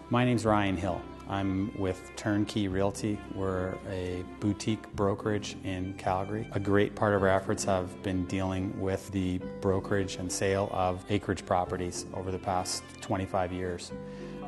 My name's Ryan Hill. I'm with Turnkey Realty. We're a boutique brokerage in Calgary. A great part of our efforts have been dealing with the brokerage and sale of acreage properties over the past 25 years.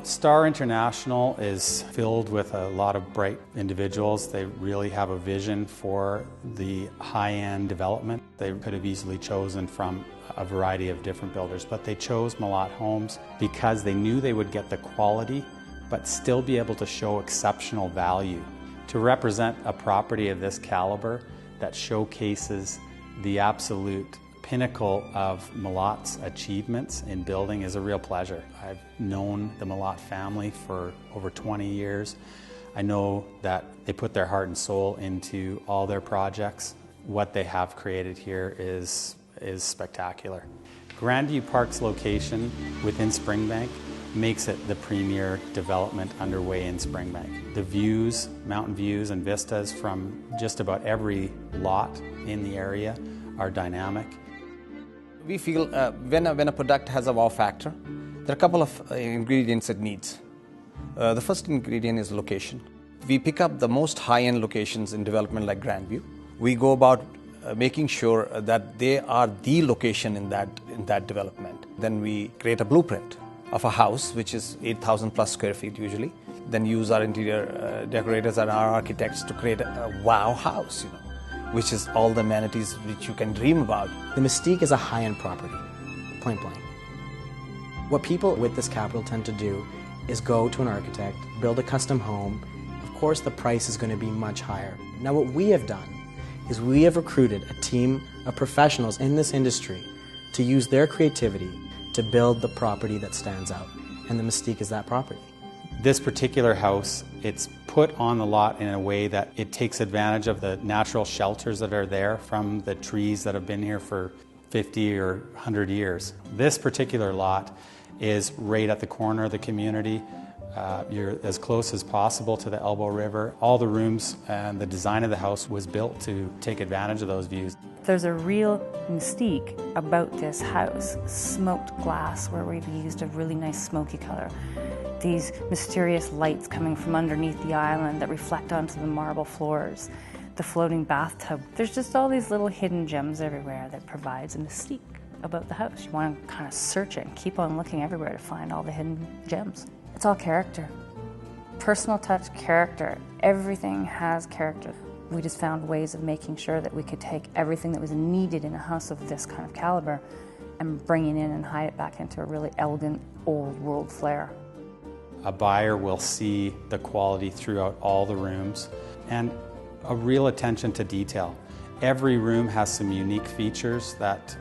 Star International is filled with a lot of bright individuals. They really have a vision for the high-end development. They could have easily chosen from a variety of different builders, but they chose Mlott Homes because they knew they would get the quality but still be able to show exceptional value. To represent a property of this caliber that showcases the absolute pinnacle of Mlott's achievements in building is a real pleasure. I've known the Mlott family for over 20 years. I know that they put their heart and soul into all their projects. What they have created here is spectacular. Grandview Park's location within Springbank makes it the premier development underway in Springbank. The views, mountain views and vistas from just about every lot in the area are dynamic. We feel when a product has a wow factor, there are a couple of ingredients it needs. The first ingredient is location. We pick up the most high-end locations in development like Grandview. We go about making sure that they are the location in that development. Then we create a blueprint of a house which is 8,000 plus square feet usually. Then use our interior decorators and our architects to create a wow house, which is all the amenities which you can dream about. The Mystique is a high-end property, point blank. What people with this capital tend to do is go to an architect, build a custom home. Of course, the price is going to be much higher. Now, what we have done is we have recruited a team of professionals in this industry to use their creativity to build the property that stands out, and the Mystique is that property. This particular house, it's put on the lot in a way that it takes advantage of the natural shelters that are there from the trees that have been here for 50 or 100 years. This particular lot is right at the corner of the community. You're as close as possible to the Elbow River. All the rooms and the design of the house was built to take advantage of those views. There's a real mystique about this house. Smoked glass where we've used a really nice smoky color. These mysterious lights coming from underneath the island that reflect onto the marble floors. The floating bathtub. There's just all these little hidden gems everywhere that provides a mystique about the house. You want to kind of search it and keep on looking everywhere to find all the hidden gems. It's all character. Personal touch, character. Everything has character. We just found ways of making sure that we could take everything that was needed in a house of this kind of caliber and bring it in and hide it back into a really elegant, old world flair. A buyer will see the quality throughout all the rooms and a real attention to detail. Every room has some unique features that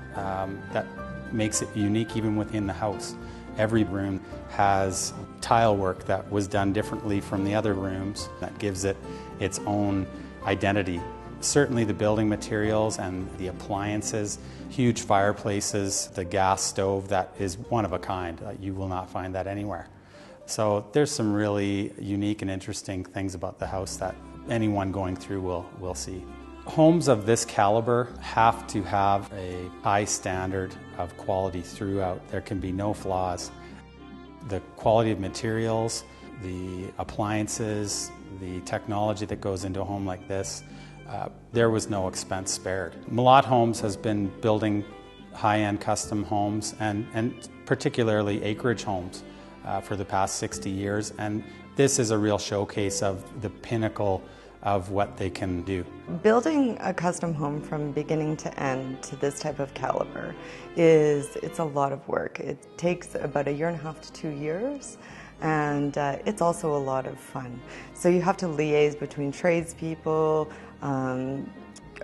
makes it unique even within the house. Every room has tile work that was done differently from the other rooms that gives it its own identity. Certainly the building materials and the appliances, huge fireplaces, the gas stove that is one of a kind. You will not find that anywhere. So there's some really unique and interesting things about the house that anyone going through will see. Homes of this caliber have to have a high standard of quality throughout. There can be no flaws. The quality of materials, the appliances, the technology that goes into a home like this, there was no expense spared. Mlott Homes has been building high-end custom homes and particularly acreage homes for the past 60 years, and this is a real showcase of the pinnacle of what they can do. Building a custom home from beginning to end to this type of caliber it's a lot of work. It takes about 1.5 to 2 years, and it's also a lot of fun. So you have to liaise between tradespeople,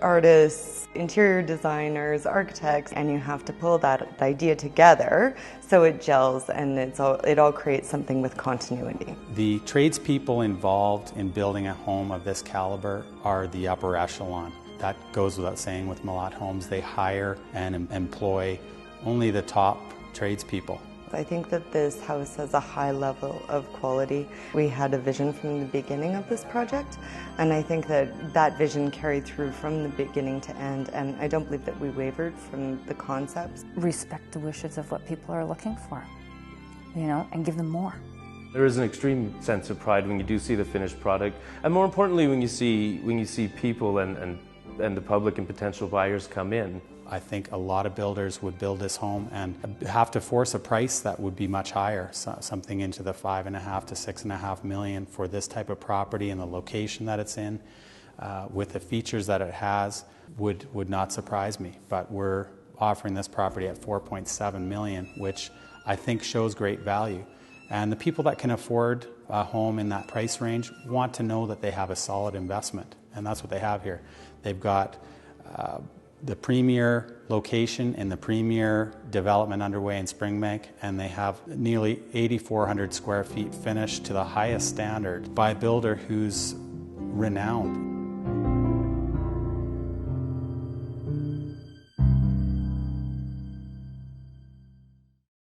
artists, interior designers, architects, and you have to pull that idea together so it gels and it all creates something with continuity. The tradespeople involved in building a home of this caliber are the upper echelon. That goes without saying with Mlott Homes. They hire and employ only the top tradespeople. I think that this house has a high level of quality. We had a vision from the beginning of this project, and I think that that vision carried through from the beginning to end, and I don't believe that we wavered from the concepts. Respect the wishes of what people are looking for, and give them more. There is an extreme sense of pride when you do see the finished product, and more importantly when you see people and the public and potential buyers come in. I think a lot of builders would build this home and have to force a price that would be much higher, something into the $5.5 to $6.5 million for this type of property and the location that it's in, with the features that it has, would not surprise me. But we're offering this property at $4.7 million, which I think shows great value. And the people that can afford a home in that price range want to know that they have a solid investment, and that's what they have here. They've got the premier location and the premier development underway in Springbank, and they have nearly 8,400 square feet finished to the highest standard by a builder who's renowned.